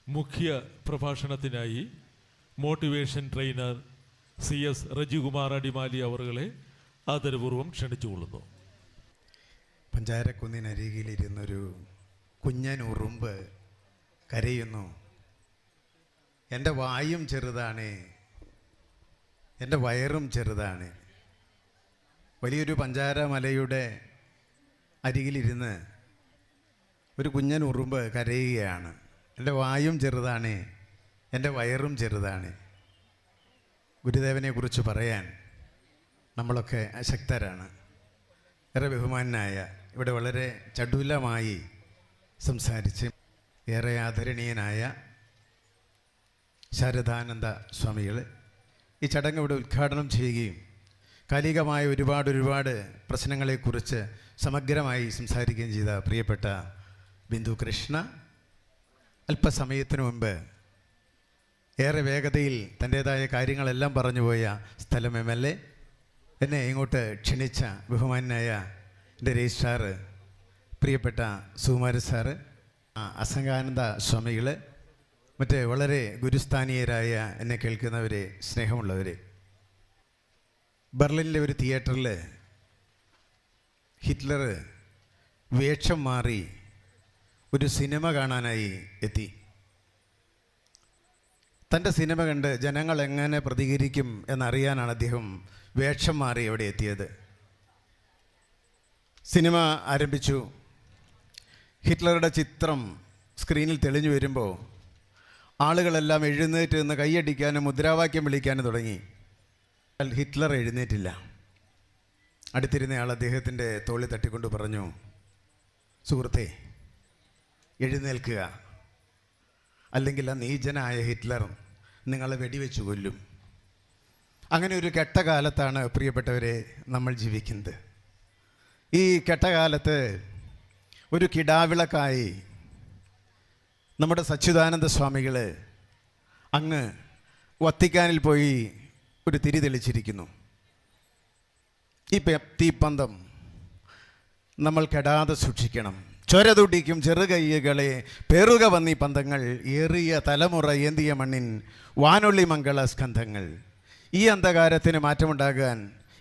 മുഖ്യ പ്രഭാഷണത്തിനായി motivation trainer CS Rajikumar Adimali അവറുകളെ ആദരപൂർവ്വം ക്ഷണിച്ചുകൊള്ളുന്നു. പഞ്ചാരക്കുന്നിനരികിലിരുന്നൊരു കുഞ്ഞൻ ഉറുമ്പ് കരയുന്നു. എൻ്റെ വായും ചെറുതാണ്, എൻ്റെ വയറും ചെറുതാണ്. വലിയൊരു പഞ്ചാര മലയുടെ അരികിലിരുന്ന് ഒരു കുഞ്ഞൻ ഉറുമ്പ് കരയുകയാണ്. എൻ്റെ വായും ചെറുതാണ്, എൻ്റെ വയറും ചെറുതാണ്. ഗുരുദേവനെക്കുറിച്ച് പറയാൻ നമ്മളൊക്കെ അശക്തരാണ്. ഏറെ ബഹുമാനായ, ഇവിടെ വളരെ ചടുലമായി സംസാരിച്ച് ഏറെ ആദരണീയനായ ശാരദാനന്ദ സ്വാമികൾ ഈ ചടങ്ങ് ഇവിടെ ഉദ്ഘാടനം ചെയ്യുകയും കാലികമായ ഒരുപാട് പ്രശ്നങ്ങളെക്കുറിച്ച് സമഗ്രമായി സംസാരിക്കുകയും ചെയ്ത പ്രിയപ്പെട്ട ബിന്ദു കൃഷ്ണ, അല്പസമയത്തിനു മുമ്പ് ഏറെ വേഗതയിൽ തൻ്റേതായ കാര്യങ്ങളെല്ലാം പറഞ്ഞുപോയ സ്ഥലം MLA, എന്നെ ഇങ്ങോട്ട് ക്ഷണിച്ച ബഹുമാനായ എൻ്റെ രജിസ്ട്രാർ പ്രിയപ്പെട്ട സുകുമാര സാറ്, അസംഗാനന്ദ സ്വാമികൾ, മറ്റ് വളരെ ഗുരുസ്ഥാനീയരായ എന്നെ കേൾക്കുന്നവരെ, സ്നേഹമുള്ളവരെ, ബെർലിനിലെ ഒരു തിയേറ്ററിൽ ഹിറ്റ്ലർ വേഷം മാറി ഒരു സിനിമ കാണാനായി എത്തി. തൻ്റെ സിനിമ കണ്ട് ജനങ്ങൾ എങ്ങനെ പ്രതികരിക്കും എന്നറിയാനാണ് അദ്ദേഹം വേഷം മാറി അവിടെ എത്തിയത്. സിനിമ ആരംഭിച്ചു. ഹിറ്റ്ലറുടെ ചിത്രം സ്ക്രീനിൽ തെളിഞ്ഞു വരുമ്പോൾ ആളുകളെല്ലാം എഴുന്നേറ്റ് നിന്ന് കൈയടിക്കാനും മുദ്രാവാക്യം വിളിക്കാനും തുടങ്ങി. ഹിറ്റ്ലർ എഴുന്നേറ്റില്ല. അടുത്തിരുന്നയാൾ അദ്ദേഹത്തിൻ്റെ തോളിൽ തട്ടിക്കൊണ്ട് പറഞ്ഞു, സുഹൃത്തേ, എഴുന്നേൽക്കുക, അല്ലെങ്കിൽ ആ നീചനായ ഹിറ്റ്ലർ നിങ്ങളെ വെടിവെച്ച് കൊല്ലും. അങ്ങനെ ഒരു കെട്ടകാലത്താണ് പ്രിയപ്പെട്ടവരെ നമ്മൾ ജീവിക്കുന്നത്. ഈ കെട്ടകാലത്ത് ഒരു കിടാവിളക്കായി നമ്മുടെ സച്ചിദാനന്ദ സ്വാമികൾ അങ്ങ് വത്തിക്കാനിൽ പോയി ഒരു തിരി തെളിച്ചിരിക്കുന്നു. ഈ തീപ്പന്തം നമ്മൾ കെടാതെ സൂക്ഷിക്കണം. ചൊരതുടിക്കും ചെറുകൈകളെ പേറുക വന്നീ പന്തങ്ങൾ, ഏറിയ തലമുറ ഏന്തിയ മണ്ണിൻ വാനൊള്ളി മംഗള സ്കന്ധങ്ങൾ. ഈ അന്ധകാരത്തിന് മാറ്റമുണ്ടാകാൻ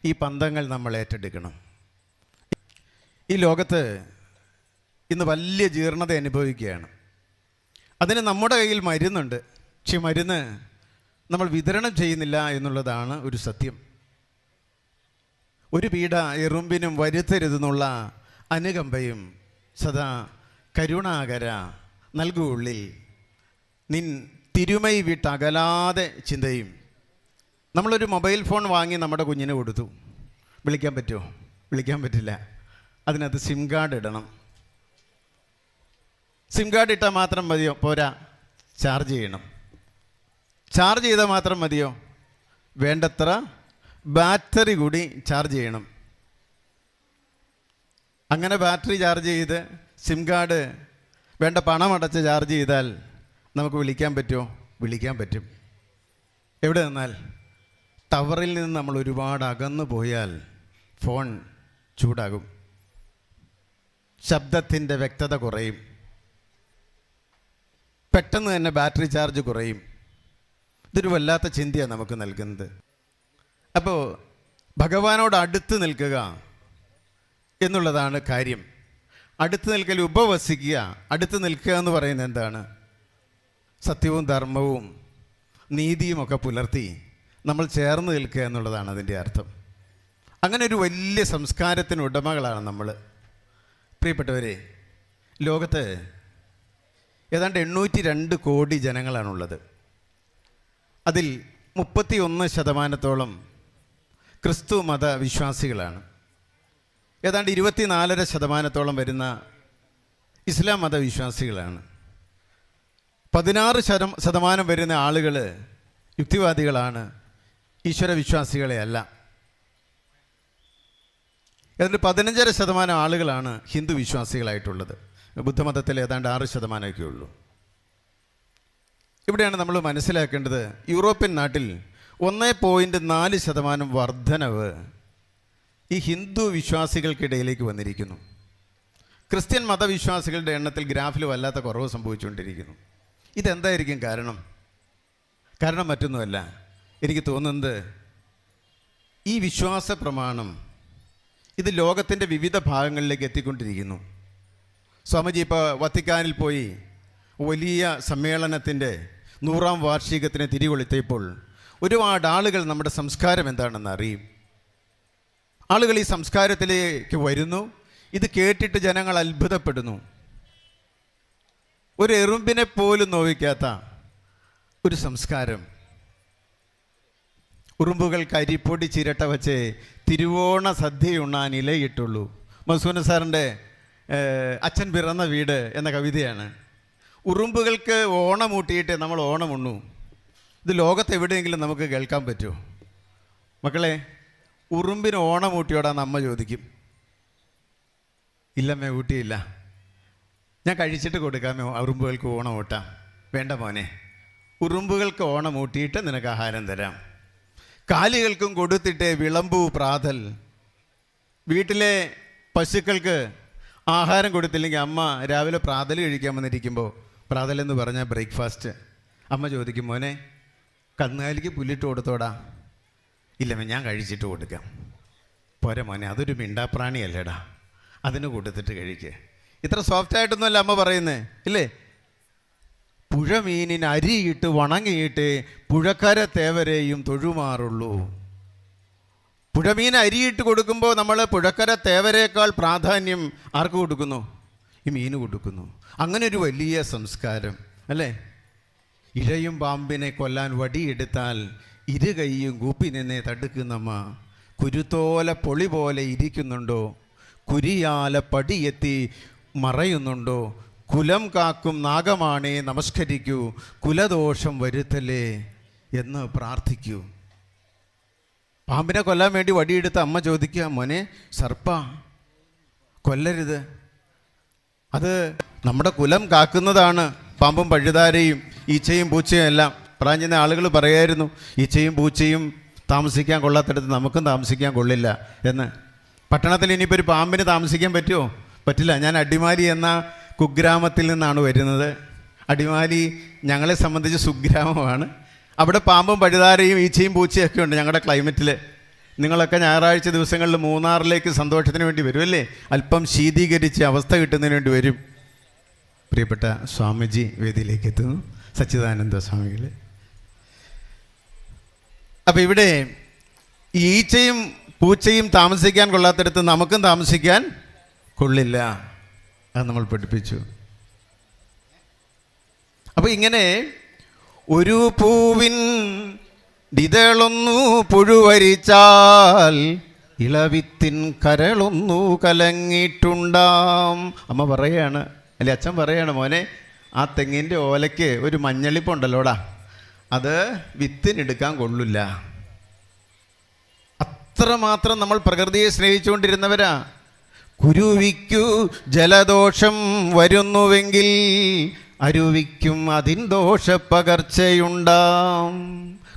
ഈ പന്തങ്ങൾ നമ്മൾ ഏറ്റെടുക്കണം. ഈ ലോകത്ത് ഇന്ന് വലിയ ജീർണത അനുഭവിക്കുകയാണ്. അതിന് നമ്മുടെ കയ്യിൽ മരുന്നുണ്ട്. പക്ഷെ മരുന്ന് നമ്മൾ വിതരണം ചെയ്യുന്നില്ല എന്നുള്ളതാണ് ഒരു സത്യം. ഒരു പീഡ എറുമ്പിനും വരുത്തരുതെന്നുള്ള അനുകമ്പയും സദാ കരുണാകര നൽകുള്ളിൽ നിൻ തിരുമൈ വിട്ടകലാതെ ചിന്തയും. നമ്മളൊരു മൊബൈൽ ഫോൺ വാങ്ങി നമ്മുടെ കുഞ്ഞിന് കൊടുത്തു. വിളിക്കാൻ പറ്റുമോ? വിളിക്കാൻ പറ്റില്ല. അതിനകത്ത് സിം കാർഡ് ഇടണം. സിം കാർഡ് ഇട്ടാൽ മാത്രം മതിയോ? പോരാ, ചാർജ് ചെയ്യണം. ചാർജ് ചെയ്താൽ മാത്രം മതിയോ? വേണ്ടത്ര ബാറ്ററി കൂടി ചാർജ് ചെയ്യണം. അങ്ങനെ ബാറ്ററി ചാർജ് ചെയ്ത് സിം കാർഡ് വേണ്ട പണമടച്ച് ചാർജ് ചെയ്താൽ നമുക്ക് വിളിക്കാൻ പറ്റുമോ? വിളിക്കാൻ പറ്റും. എവിടെ നിന്നാൽ ടവറിൽ നിന്ന് നമ്മൾ ഒരുപാട് അകന്നു പോയാൽ ഫോൺ ചൂടാകും, ശബ്ദത്തിൻ്റെ വ്യക്തത കുറയും, പെട്ടെന്ന് തന്നെ ബാറ്ററി ചാർജ് കുറയും. ഇതൊരു വല്ലാത്ത ചിന്തയാണ് നമുക്ക് നൽകുന്നത്. അപ്പോൾ ഭഗവാനോട് അടുത്ത് നിൽക്കുക എന്നുള്ളതാണ് കാര്യം. അടുത്ത് നിൽക്കൽ, ഉപവസിക്കുക. അടുത്ത് നിൽക്കുക എന്ന് പറയുന്നത് എന്താണ്? സത്യവും ധർമ്മവും നീതിയുമൊക്കെ പുലർത്തി നമ്മൾ ചേർന്ന് നിൽക്കുക എന്നുള്ളതാണ് അതിൻ്റെ അർത്ഥം. അങ്ങനെ ഒരു വലിയ സംസ്കാരത്തിന് ഉടമകളാണ് നമ്മൾ. പ്രിയപ്പെട്ടവരെ, ലോകത്ത് ഏതാണ്ട് 802 കോടി ജനങ്ങളാണുള്ളത്. അതിൽ 31% ക്രിസ്തു മതവിശ്വാസികളാണ്. ഏതാണ്ട് 24% വരുന്ന ഇസ്ലാം മതവിശ്വാസികളാണ്. 16% വരുന്ന ആളുകൾ യുക്തിവാദികളാണ്, ഈശ്വരവിശ്വാസികളെ അല്ല. ഏതാണ്ട് 15% ആളുകളാണ് ഹിന്ദു വിശ്വാസികളായിട്ടുള്ളത്. ബുദ്ധമതത്തിൽ ഏതാണ്ട് 6% ഉള്ളൂ. ഇവിടെയാണ് നമ്മൾ മനസ്സിലാക്കേണ്ടത്, യൂറോപ്യൻ നാട്ടിൽ 1.4% വർധനവ് ഈ ഹിന്ദു വിശ്വാസികൾക്കിടയിലേക്ക് വന്നിരിക്കുന്നു. ക്രിസ്ത്യൻ മതവിശ്വാസികളുടെ എണ്ണത്തിൽ ഗ്രാഫിൽ വല്ലാത്ത കുറവ് സംഭവിച്ചുകൊണ്ടിരിക്കുന്നു. ഇതെന്തായിരിക്കും കാരണം? കാരണം മറ്റൊന്നുമല്ല, എനിക്ക് തോന്നുന്നത് ഈ വിശ്വാസ പ്രമാണം ഇത് ലോകത്തിൻ്റെ വിവിധ ഭാഗങ്ങളിലേക്ക് എത്തിക്കൊണ്ടിരിക്കുന്നു. സ്വാമിജി ഇപ്പോൾ വത്തിക്കാനിൽ പോയി വലിയ സമ്മേളനത്തിൻ്റെ 100ാം വാർഷികത്തിന് തിരികൊളുത്തിയപ്പോൾ ഒരുപാട് ആളുകൾ നമ്മുടെ സംസ്കാരം എന്താണെന്ന് അറിയും. ആളുകൾ ഈ സംസ്കാരത്തിലേക്ക് വരുന്നു. ഇത് കേട്ടിട്ട് ജനങ്ങൾ അത്ഭുതപ്പെടുന്നു. ഒരു എറുമ്പിനെ പോലും നോവിക്കാത്ത ഒരു സംസ്കാരം. ഉറുമ്പുകൾക്ക് അരിപ്പൊടി ചിരട്ട വച്ച് തിരുവോണ സദ്യയുണ്ണാൻ ഇലയിട്ടുള്ളൂ. മസൂന സാറിൻ്റെ അച്ഛൻ പിറന്ന വീട് എന്ന കവിതയാണ്. ഉറുമ്പുകൾക്ക് ഓണമൂട്ടിയിട്ട് നമ്മൾ ഓണമുണ്ണു. ഇത് ലോകത്ത് എവിടെയെങ്കിലും നമുക്ക് കേൾക്കാൻ പറ്റുമോ? മക്കളെ, ഉറുമ്പിന് ഓണമൂട്ടിയോടാന്ന് അമ്മ ചോദിക്കും. ഇല്ലമ്മേ, ഊട്ടിയില്ല. ഞാൻ കഴിച്ചിട്ട് കൊടുക്കാമേ ഉറുമ്പുകൾക്ക് ഓണമൂട്ടാം? വേണ്ട മോനെ, ഉറുമ്പുകൾക്ക് ഓണമൂട്ടിയിട്ട് നിനക്ക് ആഹാരം തരാം. കാലികൾക്കും കൊടുത്തിട്ട് വിളമ്പൂ പ്രാതൽ. വീട്ടിലെ പശുക്കൾക്ക് ആഹാരം കൊടുത്തില്ലെങ്കിൽ അമ്മ രാവിലെ പ്രാതൽ കഴിക്കാൻ വന്നിരിക്കുമ്പോൾ, പ്രാതൽ എന്ന് പറഞ്ഞാൽ ബ്രേക്ക്ഫാസ്റ്റ്, അമ്മ ചോദിക്കും, മോനെ കന്നുകാലിക്ക് പുല്ലിട്ട് കൊടുത്തോടാ? ഇല്ലമ്മേ, ഞാൻ കഴിച്ചിട്ട് കൊടുക്കാം. പോരെ മോനെ, അതൊരു മിണ്ടാപ്രാണിയല്ലേടാ, അതിന് കൊടുത്തിട്ട് കഴിക്കുക. ഇത്ര സോഫ്റ്റായിട്ടൊന്നുമല്ല അമ്മ പറയുന്നേ, ഇല്ലേ? പുഴമീനിന് അരിയിട്ട് വണങ്ങിയിട്ട് പുഴക്കര തേവരെയും തൊഴുമാറുള്ളൂ. പുഴമീൻ അരിയിട്ട് കൊടുക്കുമ്പോൾ നമ്മൾ പുഴക്കര തേവരേക്കാൾ പ്രാധാന്യം ആർക്ക് കൊടുക്കുന്നു? ഈ മീന് കൊടുക്കുന്നു. അങ്ങനെ ഒരു വലിയ സംസ്കാരം അല്ലേ? ഇഴയും പാമ്പിനെ കൊല്ലാൻ വടിയെടുത്താൽ ഇരു കൈയും കൂപ്പി നിന്നെ തടുക്കുന്നമ്മ. കുരുത്തോല പൊളി പോലെ ഇരിക്കുന്നുണ്ടോ? കുരിയാല പടിയെത്തി മറയുന്നുണ്ടോ? കുലം കാക്കും നാഗമാണേ നമസ്കരിക്കൂ, കുലദോഷം വരുത്തല്ലേ എന്ന് പ്രാർത്ഥിക്കൂ. പാമ്പിനെ കൊല്ലാൻ വേണ്ടി വടിയെടുത്ത് അമ്മ ചോദിക്കുക, മോനെ സർപ്പ കൊല്ലരുത്, അത് നമ്മുടെ കുലം കാക്കുന്നതാണ്. പാമ്പും പഴുതാരയും ഈച്ചയും പൂച്ചയും എല്ലാം. പ്രാചീന ആളുകൾ പറയായിരുന്നു, ഈച്ചയും പൂച്ചയും താമസിക്കാൻ കൊള്ളാത്തടത്ത് നമുക്കും താമസിക്കാൻ കൊള്ളില്ല എന്ന്. പട്ടണത്തിൽ ഇനിയിപ്പോൾ ഒരു പാമ്പിന് താമസിക്കാൻ പറ്റുമോ? പറ്റില്ല. ഞാൻ അടിമാലി എന്ന കുഗ്രാമത്തിൽ നിന്നാണ് വരുന്നത്. അടിമാലി ഞങ്ങളെ സംബന്ധിച്ച് സുഗ്രാമമാണ്. അവിടെ പാമ്പും പഴുതാരയും ഈച്ചയും പൂച്ചയൊക്കെ ഉണ്ട് ഞങ്ങളുടെ ക്ലൈമറ്റിൽ. നിങ്ങളൊക്കെ ഞായറാഴ്ച ദിവസങ്ങളിൽ മൂന്നാറിലേക്ക് സന്തോഷത്തിന് വേണ്ടി വരുമല്ലേ? അല്പം ശീതീകരിച്ച് അവസ്ഥ കിട്ടുന്നതിന് വേണ്ടി വരും. പ്രിയപ്പെട്ട സ്വാമിജി വേദിയിലേക്ക് എത്തുന്നു, സച്ചിദാനന്ദ സ്വാമികൾ. അപ്പം ഇവിടെ ഈച്ചയും പൂച്ചയും താമസിക്കാൻ കൊള്ളാത്തടത്ത് നമുക്കും താമസിക്കാൻ കൊള്ളില്ല. അത് നമ്മൾ പഠിപ്പിച്ചു. അപ്പോൾ ഇങ്ങനെ ഒരു പൂവിൻ ദിതളൊന്നു പുഴുവരിച്ചാൽ ഇളവിത്തിൻ കരളൊന്നു കലങ്ങിയിട്ടുണ്ടാം. അമ്മ പറയാണ്, അല്ലെ അച്ഛൻ പറയാണ്, മോനെ ആ തെങ്ങിൻ്റെ ഓലയ്ക്ക് ഒരു മഞ്ഞളിപ്പുണ്ടല്ലോടാ, അത് വിത്തിനെടുക്കാൻ കൊള്ളില്ല. അത്രമാത്രം നമ്മൾ പ്രകൃതിയെ സ്നേഹിച്ചുകൊണ്ടിരുന്നവരാ. കുരുവിക്കു ജലദോഷം വരുന്നുവെങ്കിൽ അരുവിക്കും അതിൻ ദോഷപ്പകർച്ചയുണ്ടാം.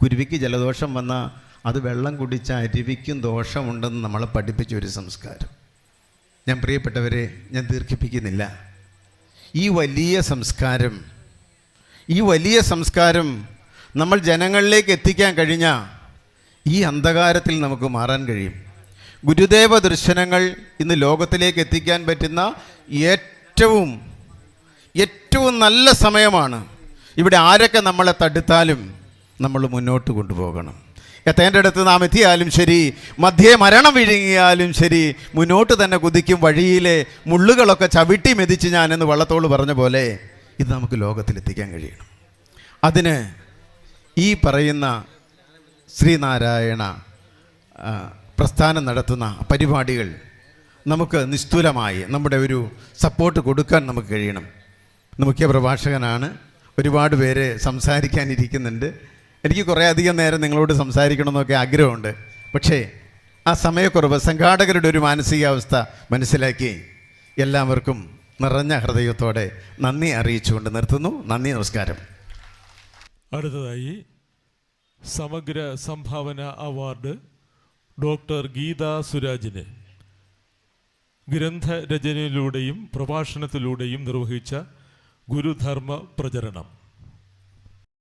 കുരുവിക്ക് ജലദോഷം വന്നാൽ അത് വെള്ളം കുടിച്ച അരുവിക്കും ദോഷമുണ്ടെന്ന് നമ്മളെ പഠിപ്പിച്ച ഒരു സംസ്കാരം. ഞാൻ പ്രിയപ്പെട്ടവരെ, ഞാൻ ദീർഘിപ്പിക്കുന്നില്ല. ഈ വലിയ സംസ്കാരം നമ്മൾ ജനങ്ങളിലേക്ക് എത്തിക്കാൻ കഴിഞ്ഞാൽ ഈ അന്ധകാരത്തിൽ നമുക്ക് മാറാൻ കഴിയും. ഗുരുദേവ ദർശനങ്ങൾ ഇന്ന് ലോകത്തിലേക്ക് എത്തിക്കാൻ പറ്റുന്ന ഏറ്റവും നല്ല സമയമാണ്. ഇവിടെ ആരൊക്കെ നമ്മളെ തടുത്താലും നമ്മൾ മുന്നോട്ട് കൊണ്ടുപോകണം. എത്തേൻ്റെ അടുത്ത് നാം എത്തിയാലും ശരി, മധ്യേ മരണം വിഴുങ്ങിയാലും ശരി, മുന്നോട്ട് തന്നെ കുതിക്കും. വഴിയിലെ മുള്ളുകളൊക്കെ ചവിട്ടി മെതിച്ച് ഞാൻ എന്ന് വള്ളത്തോൾ പറഞ്ഞ പോലെ ഇത് നമുക്ക് ലോകത്തിലെത്തിക്കാൻ കഴിയണം. അതിന് ഈ പറയുന്ന ശ്രീനാരായണ പ്രസ്ഥാനം നടത്തുന്ന പരിപാടികൾ നമുക്ക് നിസ്തുലമായി നമ്മുടെ ഒരു സപ്പോർട്ട് കൊടുക്കാൻ നമുക്ക് കഴിയണം. മുഖ്യ പ്രഭാഷകനാണ്, ഒരുപാട് പേര് സംസാരിക്കാനിരിക്കുന്നുണ്ട്. എനിക്ക് കുറേ അധികം നേരം നിങ്ങളോട് സംസാരിക്കണമെന്നൊക്കെ ആഗ്രഹമുണ്ട്. പക്ഷേ ആ സമയക്കുറവ്, സംഘാടകരുടെ ഒരു മാനസികാവസ്ഥ മനസ്സിലാക്കി എല്ലാവർക്കും നിറഞ്ഞ ഹൃദയത്തോടെ നന്ദി അറിയിച്ചുകൊണ്ട് നിർത്തുന്നു. നന്ദി, നമസ്കാരം. അടുത്തതായി സമഗ്ര സംഭാവന അവാർഡ് ഡോക്ടർ ഗീത സുരാജിന് ഗ്രന്ഥരചനയിലൂടെയും പ്രഭാഷണത്തിലൂടെയും നിർവഹിച്ച ഗുരുധർമ്മ പ്രചരണം.